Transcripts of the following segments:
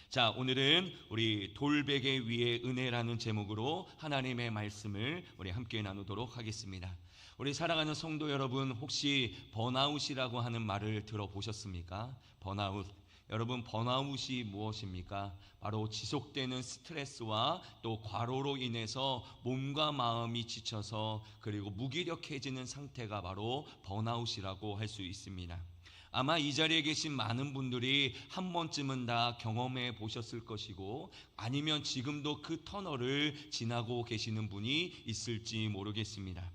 자, 오늘은 우리 돌베개 위의 은혜라는 제목으로 하나님의 말씀을 우리 함께 나누도록 하겠습니다. 우리 사랑하는 성도 여러분, 혹시 번아웃이라고 하는 말을 들어보셨습니까? 번아웃. 여러분, 번아웃이 무엇입니까? 바로 지속되는 스트레스와 또 과로로 인해서 몸과 마음이 지쳐서 그리고 무기력해지는 상태가 바로 번아웃이라고 할 수 있습니다. 아마 이 자리에 계신 많은 분들이 한 번쯤은 다 경험해 보셨을 것이고, 아니면 지금도 그 터널을 지나고 계시는 분이 있을지 모르겠습니다.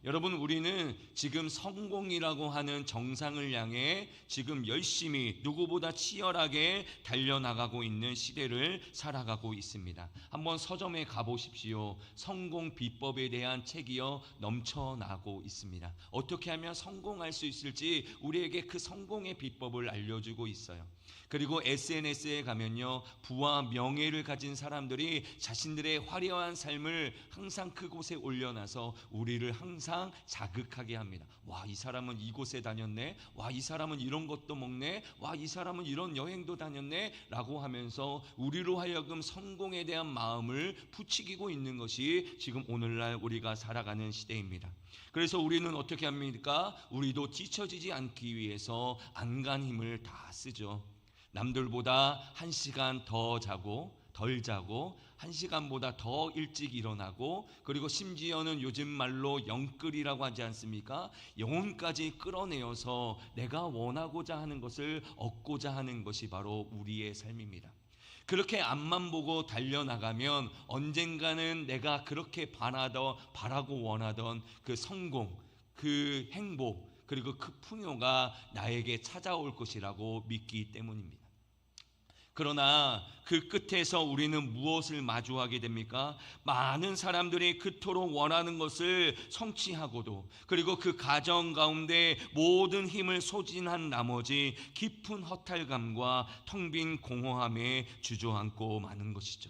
여러분, 우리는 지금 성공이라고 하는 정상을 향해 지금 열심히 누구보다 치열하게 달려나가고 있는 시대를 살아가고 있습니다. 한번 서점에 가보십시오. 성공 비법에 대한 책이요 넘쳐나고 있습니다. 어떻게 하면 성공할 수 있을지 우리에게 그 성공의 비법을 알려주고 있어요. 그리고 SNS에 가면요, 부와 명예를 가진 사람들이 자신들의 화려한 삶을 항상 그곳에 올려놔서 우리를 항상 자극하게 합니다. 와, 이 사람은 이곳에 다녔네. 와, 이 사람은 이런 것도 먹네. 와, 이 사람은 이런 여행도 다녔네. 라고 하면서 우리로 하여금 성공에 대한 마음을 부추기고 있는 것이 지금 오늘날 우리가 살아가는 시대입니다. 그래서 우리는 어떻게 합니까? 우리도 뒤처지지 않기 위해서 안간 힘을 다 쓰죠. 남들보다 1시간 더 자고 덜 자고 1시간보다 더 일찍 일어나고, 그리고 심지어는 요즘 말로 영끌이라고 하지 않습니까? 영혼까지 끌어내어서 내가 원하고자 하는 것을 얻고자 하는 것이 바로 우리의 삶입니다. 그렇게 앞만 보고 달려나가면 언젠가는 내가 그렇게 바라고 원하던 그 성공, 그 행복, 그리고 그 풍요가 나에게 찾아올 것이라고 믿기 때문입니다. 그러나 그 끝에서 우리는 무엇을 마주하게 됩니까? 많은 사람들이 그토록 원하는 것을 성취하고도, 그리고 그 과정 가운데 모든 힘을 소진한 나머지 깊은 허탈감과 텅 빈 공허함에 주저앉고 마는 것이죠.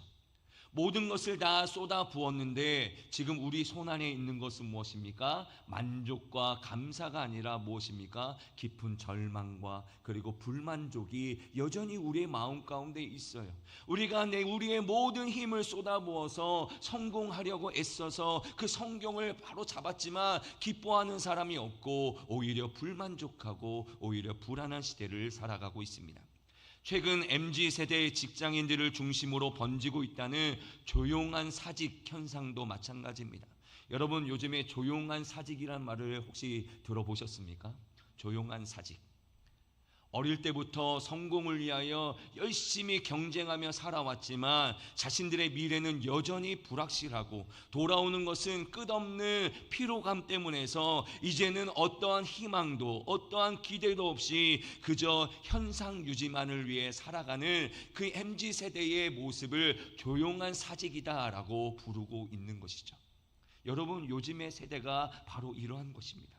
모든 것을 다 쏟아 부었는데 지금 우리 손 안에 있는 것은 무엇입니까? 만족과 감사가 아니라 무엇입니까? 깊은 절망과 그리고 불만족이 여전히 우리의 마음 가운데 있어요. 우리가 우리의 모든 힘을 쏟아 부어서 성공하려고 애써서 그 성공을 바로 잡았지만 기뻐하는 사람이 없고 오히려 불만족하고 오히려 불안한 시대를 살아가고 있습니다. 최근 MZ세대의 직장인들을 중심으로 번지고 있다는 조용한 사직 현상도 마찬가지입니다. 여러분, 요즘에 조용한 사직이란 말을 혹시 들어보셨습니까? 조용한 사직. 어릴 때부터 성공을 위하여 열심히 경쟁하며 살아왔지만 자신들의 미래는 여전히 불확실하고 돌아오는 것은 끝없는 피로감 때문에서 이제는 어떠한 희망도 어떠한 기대도 없이 그저 현상 유지만을 위해 살아가는 그 MZ세대의 모습을 조용한 사직이다라고 부르고 있는 것이죠. 여러분, 요즘의 세대가 바로 이러한 것입니다.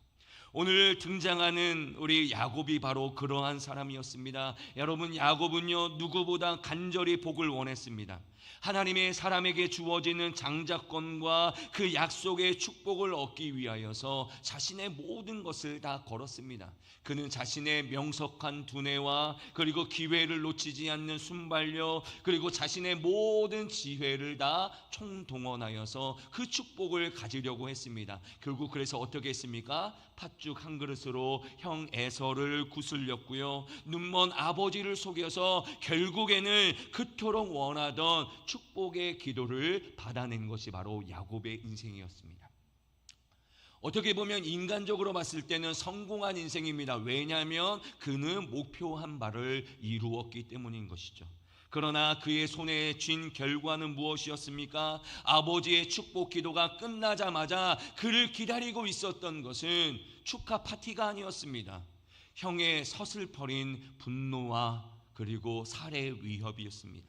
오늘 등장하는 우리 야곱이 바로 그러한 사람이었습니다. 여러분, 야곱은요 누구보다 간절히 복을 원했습니다. 하나님의 사람에게 주어지는 장자권과 그 약속의 축복을 얻기 위하여서 자신의 모든 것을 다 걸었습니다. 그는 자신의 명석한 두뇌와 그리고 기회를 놓치지 않는 순발력, 그리고 자신의 모든 지혜를 다 총동원하여서 그 축복을 가지려고 했습니다. 결국 그래서 어떻게 했습니까? 팥죽 한 그릇으로 형 에서를 구슬렸고요, 눈먼 아버지를 속여서 결국에는 그토록 원하던 축복의 기도를 받아낸 것이 바로 야곱의 인생이었습니다. 어떻게 보면 인간적으로 봤을 때는 성공한 인생입니다. 왜냐하면 그는 목표한 바를 이루었기 때문인 것이죠. 그러나 그의 손에 쥔 결과는 무엇이었습니까? 아버지의 축복 기도가 끝나자마자 그를 기다리고 있었던 것은 축하 파티가 아니었습니다. 형의 서슬퍼린 분노와 그리고 살해 위협이었습니다.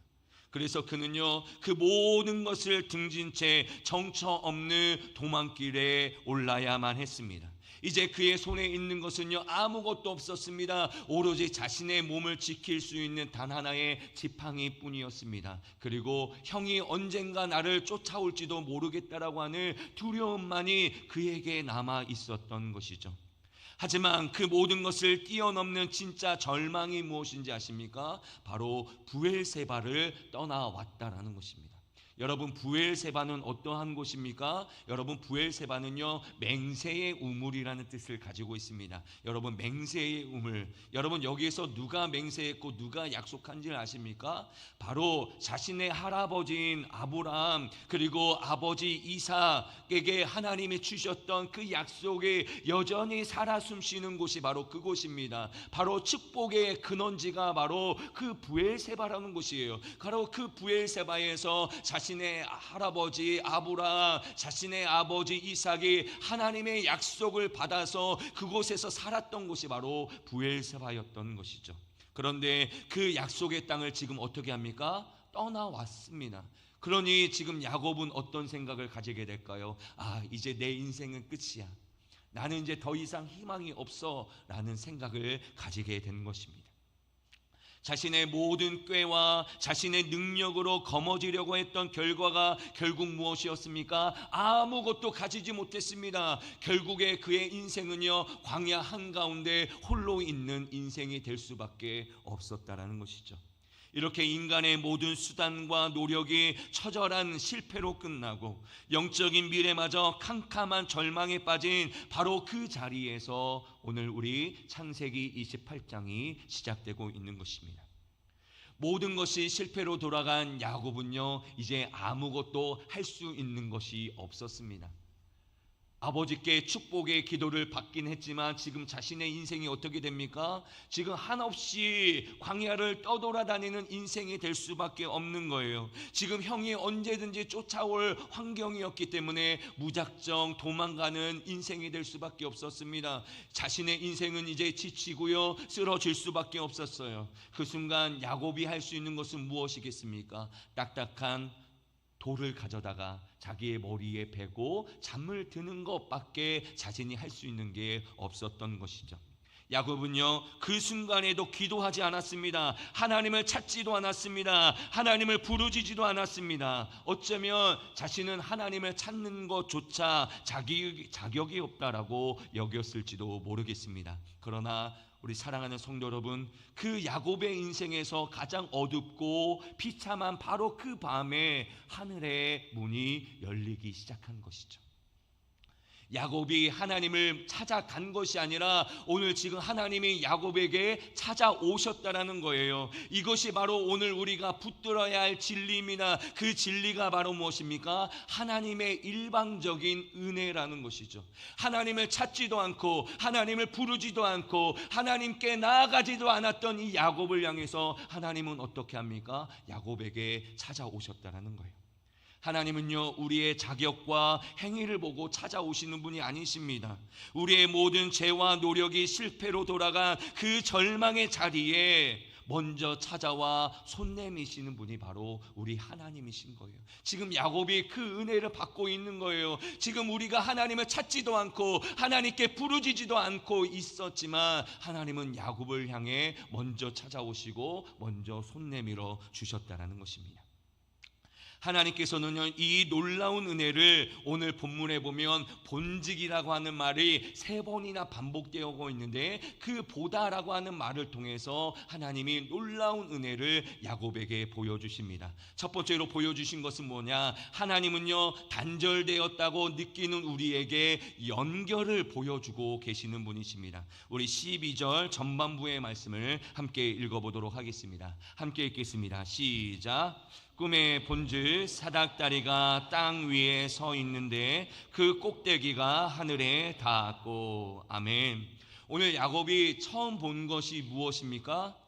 그래서 그는요 그 모든 것을 등진 채 정처 없는 도망길에 올라야만 했습니다. 이제 그의 손에 있는 것은요 아무것도 없었습니다. 오로지 자신의 몸을 지킬 수 있는 단 하나의 지팡이 뿐이었습니다. 그리고 형이 언젠가 나를 쫓아올지도 모르겠다라고 하는 두려움만이 그에게 남아 있었던 것이죠. 하지만 그 모든 것을 뛰어넘는 진짜 절망이 무엇인지 아십니까? 바로 브엘세바를 떠나왔다라는 것입니다. 여러분, 브엘세바는 어떠한 곳입니까? 여러분, 브엘세바는요, 맹세의 우물이라는 뜻을 가지고 있습니다. 여러분, 맹세의 우물, 여러분, 여기에서 누가 맹세했고 누가 약속한지를 아십니까? 바로 자신의 할아버지인 아브라함, 그리고 아버지 이삭에게 하나님이 주셨던 그 약속이 여전히 살아 숨쉬는 곳이 바로 그곳입니다. 바로 축복의 근원지가 바로 그 브엘세바라는 곳이에요. 바로 그 브엘세바에서 자신의 할아버지 아브라함, 자신의 아버지 이삭이 하나님의 약속을 받아서 그곳에서 살았던 곳이 바로 브엘세바였던 것이죠. 그런데 그 약속의 땅을 지금 어떻게 합니까? 떠나왔습니다. 그러니 지금 야곱은 어떤 생각을 가지게 될까요? 이제 내 인생은 끝이야, 나는 이제 더 이상 희망이 없어 라는 생각을 가지게 된 것입니다. 자신의 모든 꾀와 자신의 능력으로 거머쥐려고 했던 결과가 결국 무엇이었습니까? 아무것도 가지지 못했습니다. 결국에 그의 인생은요, 광야 한가운데 홀로 있는 인생이 될 수밖에 없었다라는 것이죠. 이렇게 인간의 모든 수단과 노력이 처절한 실패로 끝나고 영적인 미래마저 캄캄한 절망에 빠진 바로 그 자리에서 오늘 우리 창세기 28장이 시작되고 있는 것입니다. 모든 것이 실패로 돌아간 야곱은요, 이제 아무것도 할 수 있는 것이 없었습니다. 아버지께 축복의 기도를 받긴 했지만 지금 자신의 인생이 어떻게 됩니까? 지금 한없이 광야를 떠돌아다니는 인생이 될 수밖에 없는 거예요. 지금 형이 언제든지 쫓아올 환경이었기 때문에 무작정 도망가는 인생이 될 수밖에 없었습니다. 자신의 인생은 이제 지치고요, 쓰러질 수밖에 없었어요. 그 순간 야곱이 할 수 있는 것은 무엇이겠습니까? 딱딱한 돌을 가져다가 자기의 머리에 베고 잠을 드는 것밖에 자신이 할 수 있는 게 없었던 것이죠. 야곱은요, 그 순간에도 기도하지 않았습니다. 하나님을 찾지도 않았습니다. 하나님을 부르짖지도 않았습니다. 어쩌면 자신은 하나님을 찾는 것조차 자격이 없다라고 여겼을지도 모르겠습니다. 그러나 우리 사랑하는 성도 여러분, 그 야곱의 인생에서 가장 어둡고 비참한 바로 그 밤에 하늘의 문이 열리기 시작한 것이죠. 야곱이 하나님을 찾아간 것이 아니라 오늘 지금 하나님이 야곱에게 찾아오셨다라는 거예요. 이것이 바로 오늘 우리가 붙들어야 할 진리입니다. 그 진리가 바로 무엇입니까? 하나님의 일방적인 은혜라는 것이죠. 하나님을 찾지도 않고 하나님을 부르지도 않고 하나님께 나아가지도 않았던 이 야곱을 향해서 하나님은 어떻게 합니까? 야곱에게 찾아오셨다라는 거예요. 하나님은요, 우리의 자격과 행위를 보고 찾아오시는 분이 아니십니다. 우리의 모든 죄와 노력이 실패로 돌아간 그 절망의 자리에 먼저 찾아와 손 내미시는 분이 바로 우리 하나님이신 거예요. 지금 야곱이 그 은혜를 받고 있는 거예요. 지금 우리가 하나님을 찾지도 않고 하나님께 부르짖지도 않고 있었지만 하나님은 야곱을 향해 먼저 찾아오시고 먼저 손 내밀어 주셨다는 것입니다. 하나님께서는요, 이 놀라운 은혜를 오늘 본문에 보면 본직이라고 하는 말이 3번이나 반복되어 있는데 그 보다라고 하는 말을 통해서 하나님이 놀라운 은혜를 야곱에게 보여주십니다. 첫 번째로 보여주신 것은 뭐냐? 하나님은요, 단절되었다고 느끼는 우리에게 연결을 보여주고 계시는 분이십니다. 우리 12절 전반부의 말씀을 함께 읽어보도록 하겠습니다. 함께 읽겠습니다. 시작. 꿈에 본즉 사닥다리가 땅 위에 서 있는데 그 꼭대기가 하늘에 닿았고. 아멘. 오늘 야곱이 처음 본 것이 무엇입니까?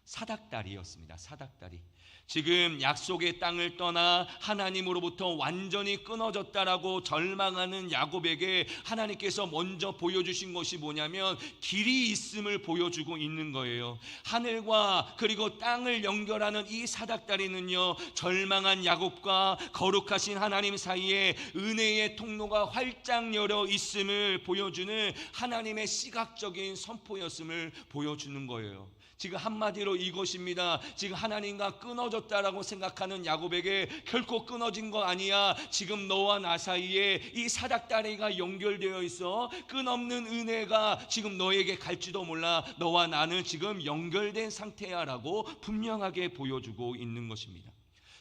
사닥다리였습니다. 사닥다리. 지금 약속의 땅을 떠나 하나님으로부터 완전히 끊어졌다라고 절망하는 야곱에게 하나님께서 먼저 보여주신 것이 뭐냐면 길이 있음을 보여주고 있는 거예요. 하늘과 그리고 땅을 연결하는 이 사닥다리는요, 절망한 야곱과 거룩하신 하나님 사이에 은혜의 통로가 활짝 열려 있음을 보여주는 하나님의 시각적인 선포였음을 보여주는 거예요. 지금 한마디로 이것입니다. 지금 하나님과 끊어 끊어졌다라고 생각하는 야곱에게 결코 끊어진 거 아니야. 지금 너와 나 사이에 이 사닥다리가 연결되어 있어. 끝없는 은혜가 지금 너에게 갈지도 몰라. 너와 나는 지금 연결된 상태야 라고 분명하게 보여주고 있는 것입니다.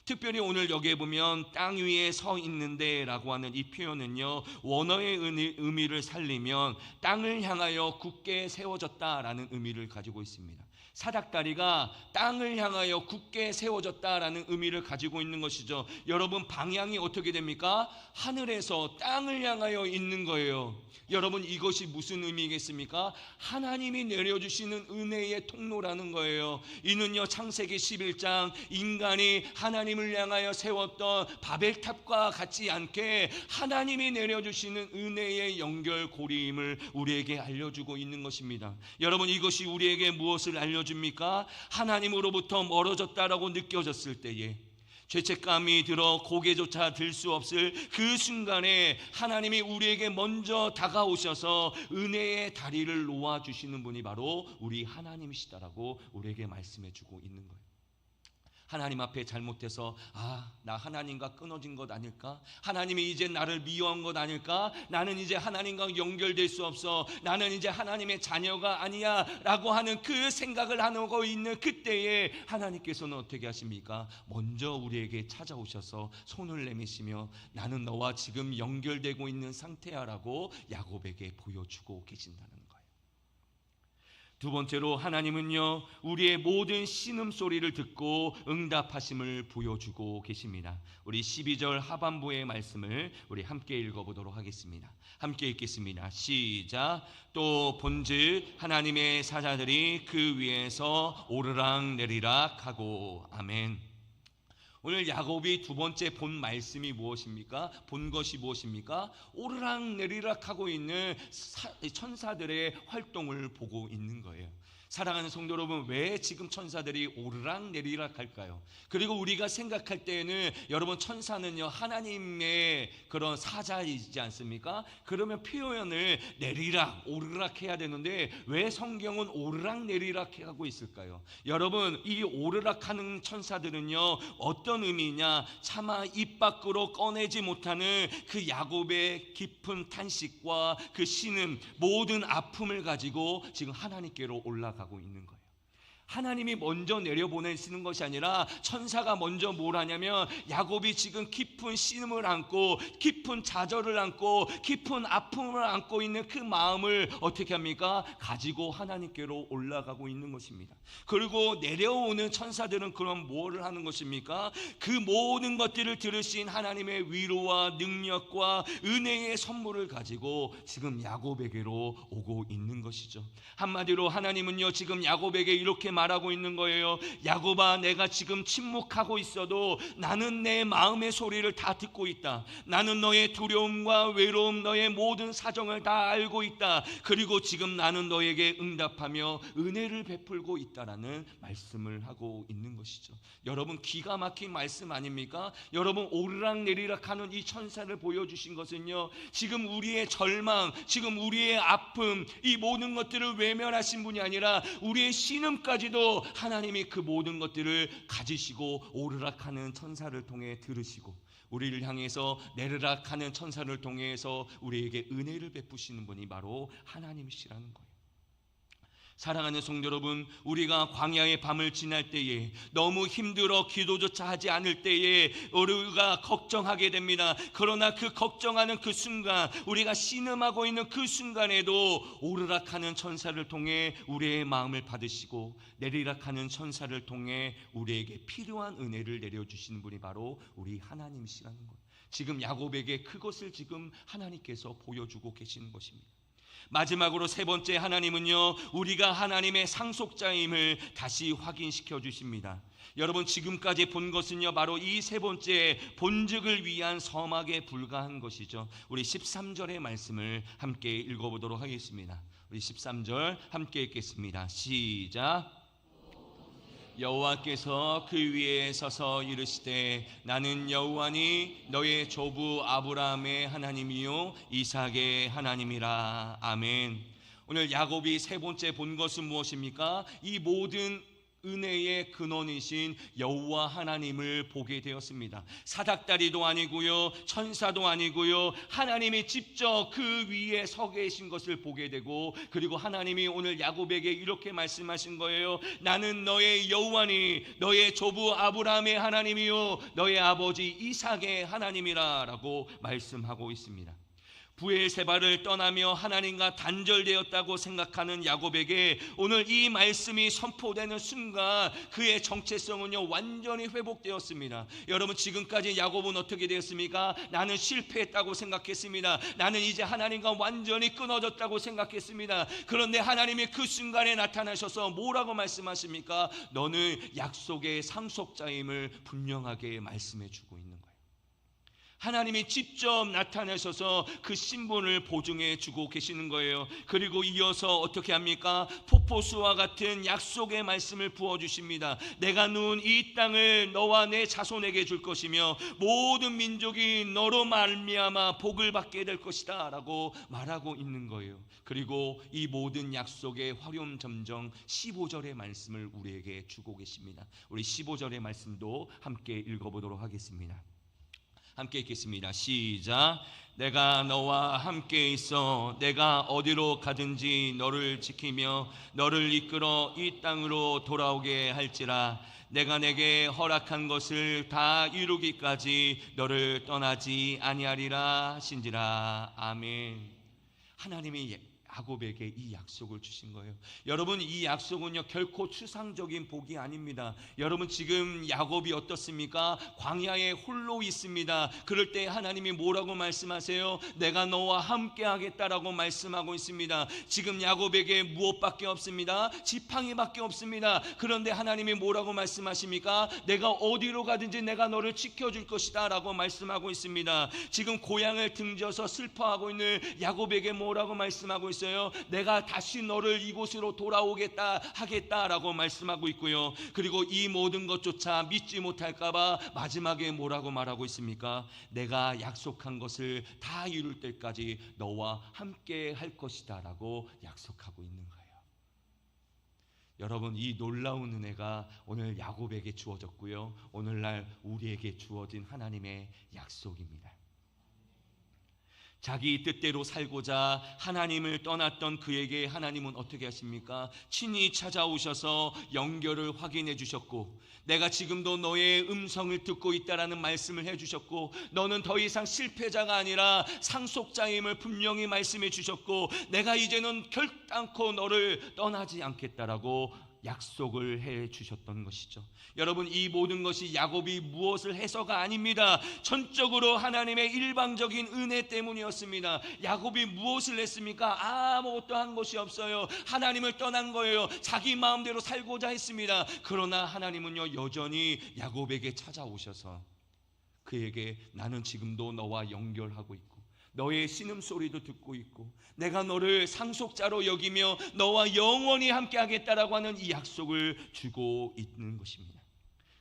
특별히 오늘 여기에 보면 땅 위에 서 있는데 라고 하는 이 표현은요, 원어의 의미를 살리면 땅을 향하여 굳게 세워졌다라는 의미를 가지고 있습니다. 사닥다리가 땅을 향하여 굳게 세워졌다라는 의미를 가지고 있는 것이죠. 여러분, 방향이 어떻게 됩니까? 하늘에서 땅을 향하여 있는 거예요. 여러분, 이것이 무슨 의미겠습니까? 하나님이 내려주시는 은혜의 통로라는 거예요. 이는요, 창세기 11장 인간이 하나님을 향하여 세웠던 바벨탑과 같지 않게 하나님이 내려주시는 은혜의 연결고리임을 우리에게 알려주고 있는 것입니다. 여러분, 이것이 우리에게 무엇을 알려줍니까? 하나님으로부터 멀어졌다라고 느껴졌을 때에, 죄책감이 들어 고개조차 들 수 없을 그 순간에 하나님이 우리에게 먼저 다가오셔서 은혜의 다리를 놓아주시는 분이 바로 우리 하나님이시다라고 우리에게 말씀해 주고 있는 거예요. 하나님 앞에 잘못해서 나 하나님과 끊어진 것 아닐까? 하나님이 이제 나를 미워한 것 아닐까? 나는 이제 하나님과 연결될 수 없어. 나는 이제 하나님의 자녀가 아니야 라고 하는 그 생각을 하고 있는 그때에 하나님께서는 어떻게 하십니까? 먼저 우리에게 찾아오셔서 손을 내미시며 나는 너와 지금 연결되고 있는 상태야 라고 야곱에게 보여주고 계신다는 거예요. 두 번째로 하나님은요, 우리의 모든 신음소리를 듣고 응답하심을 보여주고 계십니다. 우리 12절 하반부의 말씀을 우리 함께 읽어보도록 하겠습니다. 함께 읽겠습니다. 시작. 또 본즉 하나님의 사자들이 그 위에서 오르락 내리락 하고. 아멘. 오늘 야곱이 두 번째 본 말씀이 무엇입니까? 본 것이 무엇입니까? 오르락 내리락 하고 있는 천사들의 활동을 보고 있는 거예요. 사랑하는 성도 여러분, 왜 지금 천사들이 오르락 내리락 할까요? 그리고 우리가 생각할 때에는 여러분, 천사는요 하나님의 그런 사자이지 않습니까? 그러면 표현을 내리락 오르락 해야 되는데 왜 성경은 오르락 내리락 하고 있을까요? 여러분, 이 오르락 하는 천사들은요 어떤 의미냐, 차마 입 밖으로 꺼내지 못하는 그 야곱의 깊은 탄식과 그 신음, 모든 아픔을 가지고 지금 하나님께로 올라가고 있는 거예요. 하나님이 먼저 내려보내시는 것이 아니라 천사가 먼저 뭘 하냐면 야곱이 지금 깊은 신음을 안고 깊은 좌절을 안고 깊은 아픔을 안고 있는 그 마음을 어떻게 합니까? 가지고 하나님께로 올라가고 있는 것입니다. 그리고 내려오는 천사들은 그럼 뭐를 하는 것입니까? 그 모든 것들을 들으신 하나님의 위로와 능력과 은혜의 선물을 가지고 지금 야곱에게로 오고 있는 것이죠. 한마디로 하나님은요 지금 야곱에게 이렇게 말하고 있는 거예요. 야곱아, 내가 지금 침묵하고 있어도 나는 내 마음의 소리를 다 듣고 있다. 나는 너의 두려움과 외로움, 너의 모든 사정을 다 알고 있다. 그리고 지금 나는 너에게 응답하며 은혜를 베풀고 있다라는 말씀을 하고 있는 것이죠. 여러분, 기가 막힌 말씀 아닙니까? 여러분, 오르락 내리락 하는 이 천사를 보여주신 것은요, 지금 우리의 절망, 지금 우리의 아픔, 이 모든 것들을 외면하신 분이 아니라 우리의 신음까지 하나님이 그 모든 것들을 가지시고 오르락하는 천사를 통해 들으시고 우리를 향해서 내르락하는 천사를 통해서 우리에게 은혜를 베푸시는 분이 바로 하나님이시라는 거예요. 사랑하는 성도 여러분, 우리가 광야의 밤을 지날 때에 너무 힘들어 기도조차 하지 않을 때에 우리가 걱정하게 됩니다. 그러나 그 걱정하는 그 순간, 우리가 신음하고 있는 그 순간에도 오르락하는 천사를 통해 우리의 마음을 받으시고 내리락하는 천사를 통해 우리에게 필요한 은혜를 내려주시는 분이 바로 우리 하나님이시라는 거예요. 지금 야곱에게 그것을 지금 하나님께서 보여주고 계시는 것입니다. 마지막으로 세 번째, 하나님은요 우리가 하나님의 상속자임을 다시 확인시켜 주십니다. 여러분, 지금까지 본 것은요 바로 이 세 번째 본즉을 위한 서막에 불과한 것이죠. 우리 13절의 말씀을 함께 읽어보도록 하겠습니다. 우리 13절 함께 읽겠습니다. 시작. 여호와께서 그 위에 서서 이르시되 나는 여호와니 너의 조부 아브라함의 하나님이요 이삭의 하나님이라. 아멘. 오늘 야곱이 세 번째 본 것은 무엇입니까? 이 모든 은혜의 근원이신 여호와 하나님을 보게 되었습니다. 사닥다리도 아니고요, 천사도 아니고요, 하나님이 직접 그 위에 서 계신 것을 보게 되고, 그리고 하나님이 오늘 야곱에게 이렇게 말씀하신 거예요. 나는 너의 여호와니 너의 조부 아브라함의 하나님이요 너의 아버지 이삭의 하나님이라 라고 말씀하고 있습니다. 브엘세바를 떠나며 하나님과 단절되었다고 생각하는 야곱에게 오늘 이 말씀이 선포되는 순간 그의 정체성은요 완전히 회복되었습니다. 여러분, 지금까지 야곱은 어떻게 되었습니까? 나는 실패했다고 생각했습니다. 나는 이제 하나님과 완전히 끊어졌다고 생각했습니다. 그런데 하나님이 그 순간에 나타나셔서 뭐라고 말씀하십니까? 너는 약속의 상속자임을 분명하게 말씀해 주고 있는 거예요. 하나님이 직접 나타나셔서 그 신분을 보증해 주고 계시는 거예요. 그리고 이어서 어떻게 합니까? 폭포수와 같은 약속의 말씀을 부어주십니다. 내가 누운 이 땅을 너와 내 자손에게 줄 것이며 모든 민족이 너로 말미암아 복을 받게 될 것이다 라고 말하고 있는 거예요. 그리고 이 모든 약속의 활용점정 15절의 말씀을 우리에게 주고 계십니다. 우리 15절의 말씀도 함께 읽어보도록 하겠습니다. 함께 읽겠습니다. 시작. 내가 너와 함께 있어 내가 어디로 가든지 너를 지키며 너를 이끌어 이 땅으로 돌아오게 할지라. 내가 내게 허락한 것을 다 이루기까지 너를 떠나지 아니하리라 하신지라. 아멘. 하나님이 야곱에게 이 약속을 주신 거예요. 여러분, 이 약속은요 결코 추상적인 복이 아닙니다. 여러분, 지금 야곱이 어떻습니까? 광야에 홀로 있습니다. 그럴 때 하나님이 뭐라고 말씀하세요? 내가 너와 함께 하겠다라고 말씀하고 있습니다. 지금 야곱에게 무엇밖에 없습니다? 지팡이밖에 없습니다. 그런데 하나님이 뭐라고 말씀하십니까? 내가 어디로 가든지 내가 너를 지켜줄 것이다 라고 말씀하고 있습니다. 지금 고향을 등져서 슬퍼하고 있는 야곱에게 뭐라고 말씀하고 있어요? 내가 다시 너를 이곳으로 돌아오겠다 하겠다라고 말씀하고 있고요. 그리고 이 모든 것조차 믿지 못할까봐 마지막에 뭐라고 말하고 있습니까? 내가 약속한 것을 다 이룰 때까지 너와 함께 할 것이다 라고 약속하고 있는 거예요. 여러분, 이 놀라운 은혜가 오늘 야곱에게 주어졌고요, 오늘날 우리에게 주어진 하나님의 약속입니다. 자기 뜻대로 살고자 하나님을 떠났던 그에게 하나님은 어떻게 하십니까? 친히 찾아오셔서 연결을 확인해 주셨고, 내가 지금도 너의 음성을 듣고 있다라는 말씀을 해주셨고, 너는 더 이상 실패자가 아니라 상속자임을 분명히 말씀해 주셨고, 내가 이제는 결단코 너를 떠나지 않겠다라고 약속을 해 주셨던 것이죠. 여러분, 이 모든 것이 야곱이 무엇을 해서가 아닙니다. 전적으로 하나님의 일방적인 은혜 때문이었습니다. 야곱이 무엇을 했습니까? 아무것도 한 것이 없어요. 하나님을 떠난 거예요. 자기 마음대로 살고자 했습니다. 그러나 하나님은요 여전히 야곱에게 찾아오셔서 그에게 나는 지금도 너와 연결하고 있고 너의 신음소리도 듣고 있고 내가 너를 상속자로 여기며 너와 영원히 함께 하겠다라고 하는 이 약속을 주고 있는 것입니다.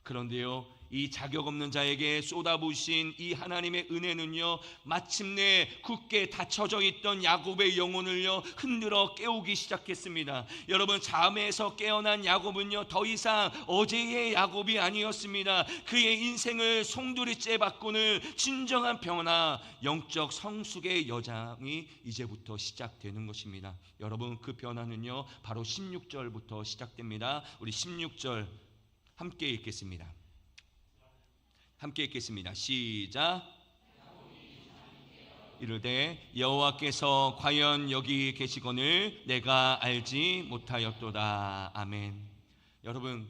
그런데요, 이 자격 없는 자에게 쏟아부으신 이 하나님의 은혜는요 마침내 굳게 닫혀져 있던 야곱의 영혼을요 흔들어 깨우기 시작했습니다. 여러분, 잠에서 깨어난 야곱은요 더 이상 어제의 야곱이 아니었습니다. 그의 인생을 송두리째 바꾸는 진정한 변화, 영적 성숙의 여정이 이제부터 시작되는 것입니다. 여러분, 그 변화는요 바로 16절부터 시작됩니다. 우리 16절 함께 읽겠습니다. 함께 읽겠습니다. 시작. 이르되 여호와께서 과연 여기 계시거늘 내가 알지 못하였도다. 아멘. 여러분,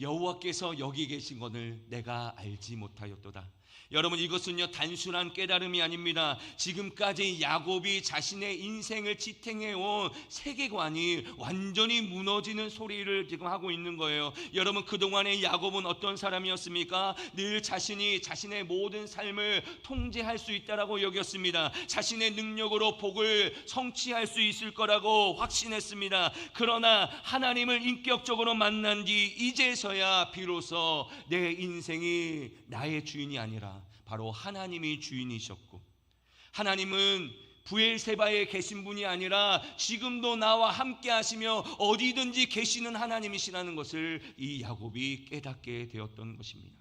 여호와께서 여기 계시거늘 내가 알지 못하였도다. 여러분, 이것은요 단순한 깨달음이 아닙니다. 지금까지 야곱이 자신의 인생을 지탱해온 세계관이 완전히 무너지는 소리를 지금 하고 있는 거예요. 여러분, 그동안의 야곱은 어떤 사람이었습니까? 늘 자신이 자신의 모든 삶을 통제할 수 있다라고 여겼습니다. 자신의 능력으로 복을 성취할 수 있을 거라고 확신했습니다. 그러나 하나님을 인격적으로 만난 뒤 이제서야 비로소 내 인생이 나의 주인이 아니라 바로 하나님이 주인이셨고, 하나님은 브엘세바에 계신 분이 아니라 지금도 나와 함께 하시며 어디든지 계시는 하나님이시라는 것을 이 야곱이 깨닫게 되었던 것입니다.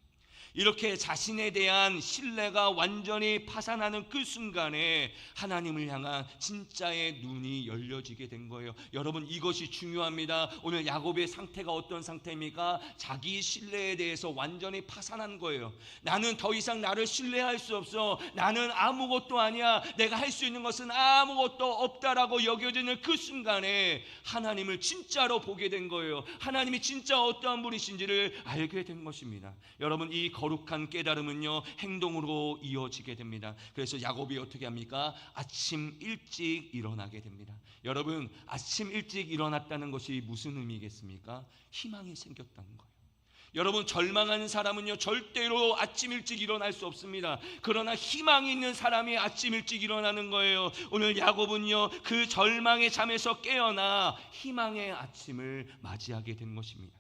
이렇게 자신에 대한 신뢰가 완전히 파산하는 그 순간에 하나님을 향한 진짜의 눈이 열려지게 된 거예요. 여러분, 이것이 중요합니다. 오늘 야곱의 상태가 어떤 상태입니까? 자기 신뢰에 대해서 완전히 파산한 거예요. 나는 더 이상 나를 신뢰할 수 없어. 나는 아무것도 아니야. 내가 할 수 있는 것은 아무것도 없다라고 여겨지는 그 순간에 하나님을 진짜로 보게 된 거예요. 하나님이 진짜 어떠한 분이신지를 알게 된 것입니다. 여러분, 이 거룩한 깨달음은요, 행동으로 이어지게 됩니다. 그래서 야곱이 어떻게 합니까? 아침 일찍 일어나게 됩니다. 여러분, 아침 일찍 일어났다는 것이 무슨 의미겠습니까? 희망이 생겼다는 거예요. 여러분, 절망하는 사람은요 절대로 아침 일찍 일어날 수 없습니다. 그러나 희망이 있는 사람이 아침 일찍 일어나는 거예요. 오늘 야곱은요 그 절망의 잠에서 깨어나 희망의 아침을 맞이하게 된 것입니다.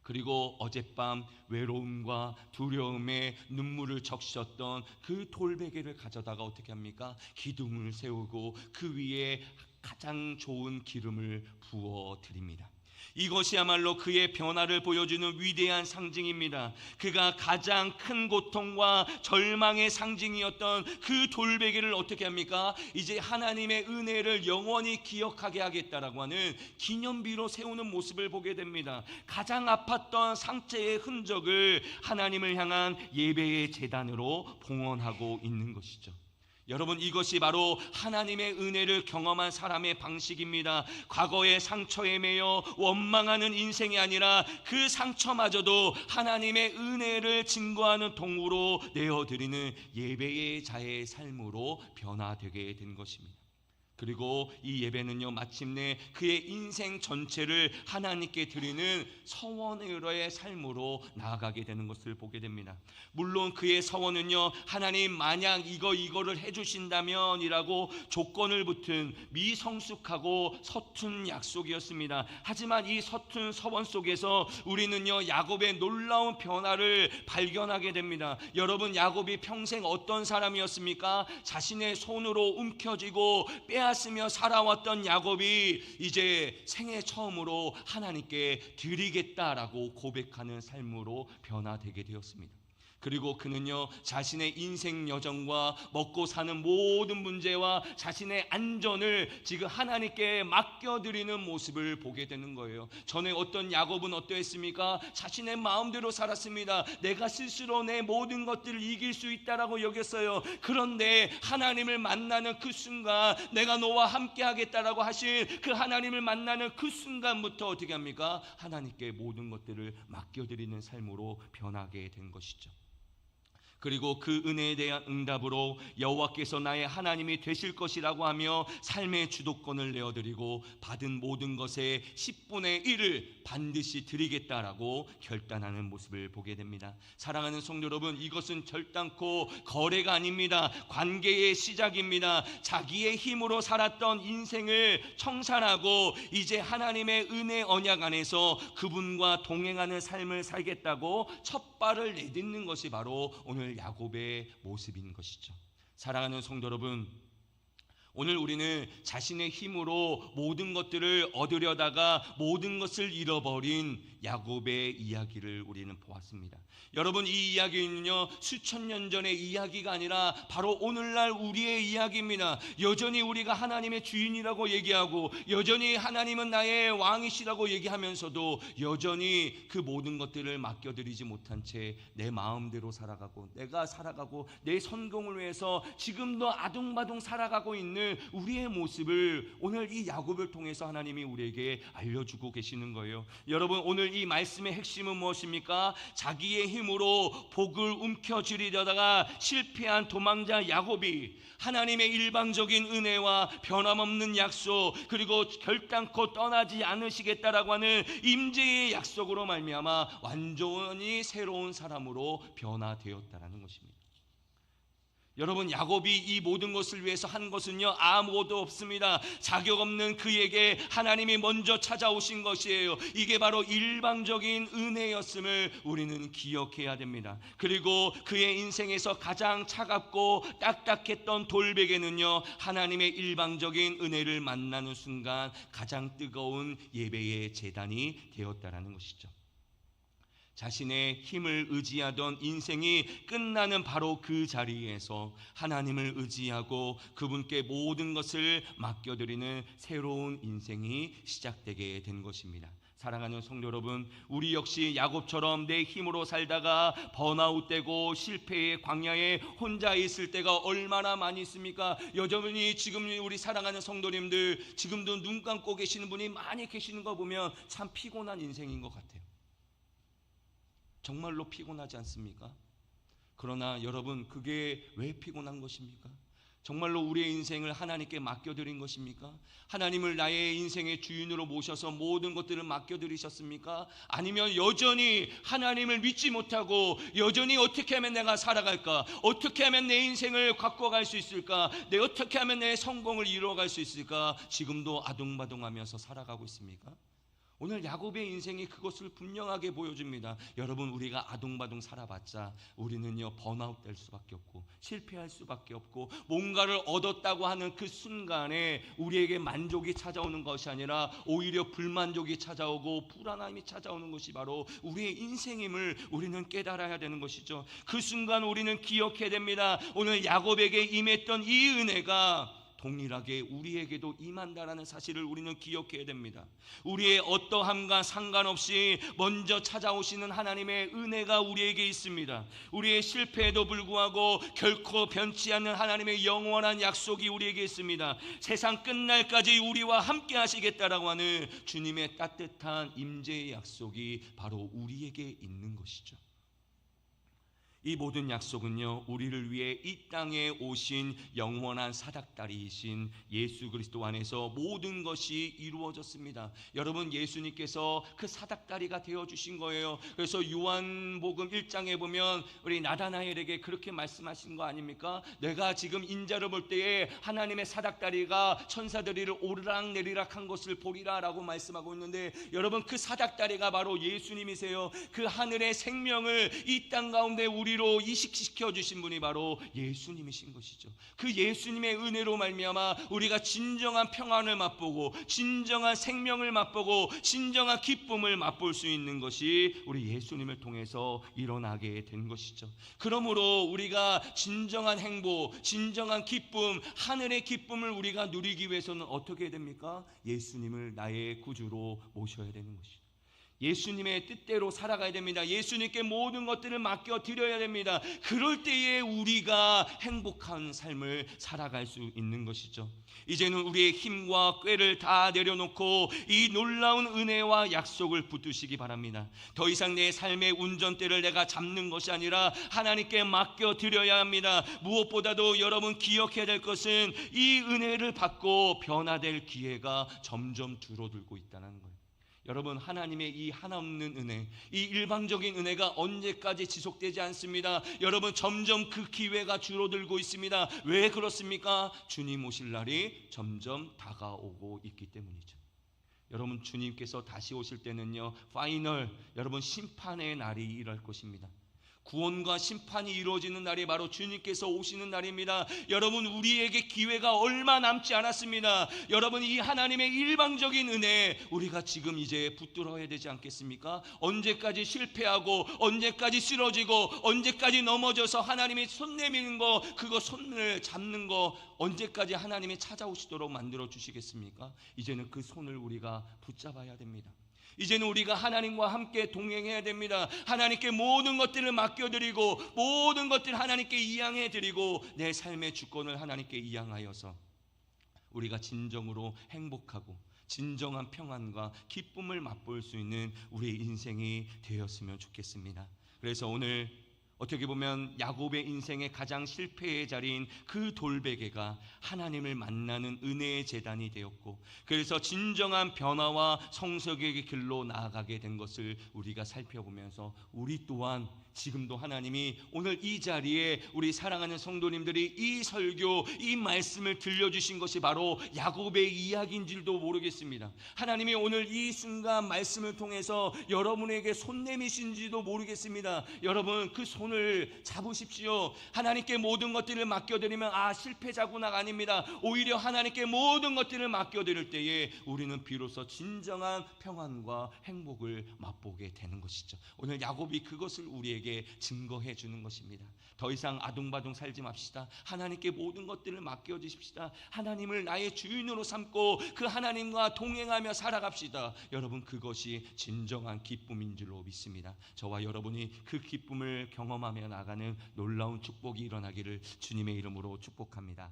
그리고 어젯밤 외로움과 두려움에 눈물을 적셨던 그 돌베개를 가져다가 어떻게 합니까? 기둥을 세우고 그 위에 가장 좋은 기름을 부어 드립니다. 이것이야말로 그의 변화를 보여주는 위대한 상징입니다. 그가 가장 큰 고통과 절망의 상징이었던 그 돌베개를 어떻게 합니까? 이제 하나님의 은혜를 영원히 기억하게 하겠다라고 하는 기념비로 세우는 모습을 보게 됩니다. 가장 아팠던 상처의 흔적을 하나님을 향한 예배의 제단으로 봉헌하고 있는 것이죠. 여러분, 이것이 바로 하나님의 은혜를 경험한 사람의 방식입니다. 과거의 상처에 매여 원망하는 인생이 아니라 그 상처마저도 하나님의 은혜를 증거하는 동으로 내어드리는 예배의 자의 삶으로 변화되게 된 것입니다. 그리고 이 예배는요 마침내 그의 인생 전체를 하나님께 드리는 서원의 삶으로 나아가게 되는 것을 보게 됩니다. 물론 그의 서원은요 하나님 만약 이거를 해주신다면 이라고 조건을 붙은 미성숙하고 서툰 약속이었습니다. 하지만 이 서툰 서원 속에서 우리는요 야곱의 놀라운 변화를 발견하게 됩니다. 여러분, 야곱이 평생 어떤 사람이었습니까? 자신의 손으로 움켜쥐고 빼앗으며 살아왔던 야곱이 이제 생애 처음으로 하나님께 드리겠다라고 고백하는 삶으로 변화되게 되었습니다. 그리고 그는요 자신의 인생 여정과 먹고 사는 모든 문제와 자신의 안전을 지금 하나님께 맡겨드리는 모습을 보게 되는 거예요. 전에 어떤 야곱은 어떠했습니까? 자신의 마음대로 살았습니다. 내가 스스로 내 모든 것들을 이길 수 있다라고 여겼어요. 그런데 하나님을 만나는 그 순간, 내가 너와 함께 하겠다라고 하신 그 하나님을 만나는 그 순간부터 어떻게 합니까? 하나님께 모든 것들을 맡겨드리는 삶으로 변하게 된 것이죠. 그리고 그 은혜에 대한 응답으로 여호와께서 나의 하나님이 되실 것이라고 하며 삶의 주도권을 내어드리고 받은 모든 것의 10분의 1을 반드시 드리겠다라고 결단하는 모습을 보게 됩니다. 사랑하는 성도 여러분, 이것은 결단코 거래가 아닙니다. 관계의 시작입니다. 자기의 힘으로 살았던 인생을 청산하고 이제 하나님의 은혜 언약 안에서 그분과 동행하는 삶을 살겠다고 첫 발을 내딛는 것이 바로 오늘 야곱의 모습인 것이죠. 사랑하는 성도 여러분, 오늘 우리는 자신의 힘으로 모든 것들을 얻으려다가 모든 것을 잃어버린 야곱의 이야기를 우리는 보았습니다. 여러분, 이 이야기는요 수천 년 전의 이야기가 아니라 바로 오늘날 우리의 이야기입니다. 여전히 우리가 하나님의 주인이라고 얘기하고 여전히 하나님은 나의 왕이시라고 얘기하면서도 여전히 그 모든 것들을 맡겨드리지 못한 채 내 마음대로 살아가고 내가 살아가고 내 성공을 위해서 지금도 아둥바둥 살아가고 있는 우리의 모습을 오늘 이 야곱을 통해서 하나님이 우리에게 알려주고 계시는 거예요. 여러분, 오늘 이 말씀의 핵심은 무엇입니까? 자기의 힘으로 복을 움켜쥐려다가 실패한 도망자 야곱이 하나님의 일방적인 은혜와 변함없는 약속, 그리고 결단코 떠나지 않으시겠다라고 하는 임재의 약속으로 말미암아 완전히 새로운 사람으로 변화되었다라는 것입니다. 여러분, 야곱이 이 모든 것을 위해서 한 것은요, 아무것도 없습니다. 자격 없는 그에게 하나님이 먼저 찾아오신 것이에요. 이게 바로 일방적인 은혜였음을 우리는 기억해야 됩니다. 그리고 그의 인생에서 가장 차갑고 딱딱했던 돌베개는요, 하나님의 일방적인 은혜를 만나는 순간 가장 뜨거운 예배의 제단이 되었다라는 것이죠. 자신의 힘을 의지하던 인생이 끝나는 바로 그 자리에서 하나님을 의지하고 그분께 모든 것을 맡겨드리는 새로운 인생이 시작되게 된 것입니다. 사랑하는 성도 여러분, 우리 역시 야곱처럼 내 힘으로 살다가 번아웃되고 실패의 광야에 혼자 있을 때가 얼마나 많이 있습니까? 여전히 지금 우리 사랑하는 성도님들, 지금도 눈 감고 계시는 분이 많이 계시는 거 보면 참 피곤한 인생인 것 같아요. 정말로 피곤하지 않습니까? 그러나 여러분, 그게 왜 피곤한 것입니까? 정말로 우리의 인생을 하나님께 맡겨드린 것입니까? 하나님을 나의 인생의 주인으로 모셔서 모든 것들을 맡겨드리셨습니까? 아니면 여전히 하나님을 믿지 못하고 여전히 어떻게 하면 내가 살아갈까? 어떻게 하면 내 인생을 갖고 갈 수 있을까? 어떻게 하면 내 성공을 이루어갈 수 있을까? 지금도 아둥바둥하면서 살아가고 있습니까? 오늘 야곱의 인생이 그것을 분명하게 보여줍니다. 여러분, 우리가 아둥바둥 살아봤자 우리는요, 번아웃 될 수밖에 없고 실패할 수밖에 없고, 뭔가를 얻었다고 하는 그 순간에 우리에게 만족이 찾아오는 것이 아니라 오히려 불만족이 찾아오고 불안함이 찾아오는 것이 바로 우리의 인생임을 우리는 깨달아야 되는 것이죠. 그 순간 우리는 기억해야 됩니다. 오늘 야곱에게 임했던 이 은혜가 동일하게 우리에게도 임한다라는 사실을 우리는 기억해야 됩니다. 우리의 어떠함과 상관없이 먼저 찾아오시는 하나님의 은혜가 우리에게 있습니다. 우리의 실패에도 불구하고 결코 변치 않는 하나님의 영원한 약속이 우리에게 있습니다. 세상 끝날까지 우리와 함께 하시겠다라고 하는 주님의 따뜻한 임재의 약속이 바로 우리에게 있는 것이죠. 이 모든 약속은요, 우리를 위해 이 땅에 오신 영원한 사닥다리이신 예수 그리스도 안에서 모든 것이 이루어졌습니다. 여러분, 예수님께서 그 사닥다리가 되어주신 거예요. 그래서 요한복음 1장에 보면 우리 나다나엘에게 그렇게 말씀하신 거 아닙니까? 내가 지금 인자를 볼 때에 하나님의 사닥다리가 천사들이를 오르락내리락 한 것을 보리라 라고 말씀하고 있는데, 여러분, 그 사닥다리가 바로 예수님이세요. 그 하늘의 생명을 이 땅 가운데 우리로 이식시켜 주신 분이 바로 예수님이신 것이죠. 그 예수님의 은혜로 말미암아 우리가 진정한 평안을 맛보고 진정한 생명을 맛보고 진정한 기쁨을 맛볼 수 있는 것이 우리 예수님을 통해서 일어나게 된 것이죠. 그러므로 우리가 진정한 행복, 진정한 기쁨, 하늘의 기쁨을 우리가 누리기 위해서는 어떻게 해야 됩니까? 예수님을 나의 구주로 모셔야 되는 것이죠. 예수님의 뜻대로 살아가야 됩니다. 예수님께 모든 것들을 맡겨드려야 됩니다. 그럴 때에 우리가 행복한 삶을 살아갈 수 있는 것이죠. 이제는 우리의 힘과 꾀를 다 내려놓고 이 놀라운 은혜와 약속을 붙드시기 바랍니다. 더 이상 내 삶의 운전대를 내가 잡는 것이 아니라 하나님께 맡겨드려야 합니다. 무엇보다도 여러분 기억해야 될 것은 이 은혜를 받고 변화될 기회가 점점 줄어들고 있다는 거예요. 여러분, 하나님의 이 하나없는 은혜, 이 일방적인 은혜가 언제까지 지속되지 않습니다. 여러분, 점점 그 기회가 줄어들고 있습니다. 왜 그렇습니까? 주님 오실 날이 점점 다가오고 있기 때문이죠. 여러분, 주님께서 다시 오실 때는요, 파이널, 여러분, 심판의 날이 일어날 것입니다. 구원과 심판이 이루어지는 날이 바로 주님께서 오시는 날입니다. 여러분, 우리에게 기회가 얼마 남지 않았습니다. 여러분, 이 하나님의 일방적인 은혜 우리가 지금 이제 붙들어야 되지 않겠습니까? 언제까지 실패하고 언제까지 쓰러지고 언제까지 넘어져서 하나님이 손 내미는 거, 그거 손을 잡는 거 언제까지 하나님이 찾아오시도록 만들어 주시겠습니까? 이제는 그 손을 우리가 붙잡아야 됩니다. 이제는 우리가 하나님과 함께 동행해야 됩니다. 하나님께 모든 것들을 맡겨드리고 모든 것들을 하나님께 이양해드리고 내 삶의 주권을 하나님께 이양하여서 우리가 진정으로 행복하고 진정한 평안과 기쁨을 맛볼 수 있는 우리의 인생이 되었으면 좋겠습니다. 그래서 오늘 어떻게 보면 야곱의 인생의 가장 실패의 자리인 그 돌베개가 하나님을 만나는 은혜의 제단이 되었고, 그래서 진정한 변화와 성숙의 길로 나아가게 된 것을 우리가 살펴보면서 우리 또한 지금도 하나님이 오늘 이 자리에 우리 사랑하는 성도님들이 이 설교, 이 말씀을 들려주신 것이 바로 야곱의 이야기인 줄도 모르겠습니다. 하나님이 오늘 이 순간 말씀을 통해서 여러분에게 손 내미신지도 모르겠습니다. 여러분, 그 손을 잡으십시오. 하나님께 모든 것들을 맡겨드리면 실패자구나 아닙니다. 오히려 하나님께 모든 것들을 맡겨드릴 때에 우리는 비로소 진정한 평안과 행복을 맛보게 되는 것이죠. 오늘 야곱이 그것을 우리에게 증거해 주는 것입니다. 더 이상 아둥바둥 살지 맙시다. 하나님께 모든 것들을 맡겨주십시다. 하나님을 나의 주인으로 삼고 그 하나님과 동행하며 살아갑시다. 여러분, 그것이 진정한 기쁨인 줄로 믿습니다. 저와 여러분이 그 기쁨을 경험하며 나가는 놀라운 축복이 일어나기를 주님의 이름으로 축복합니다.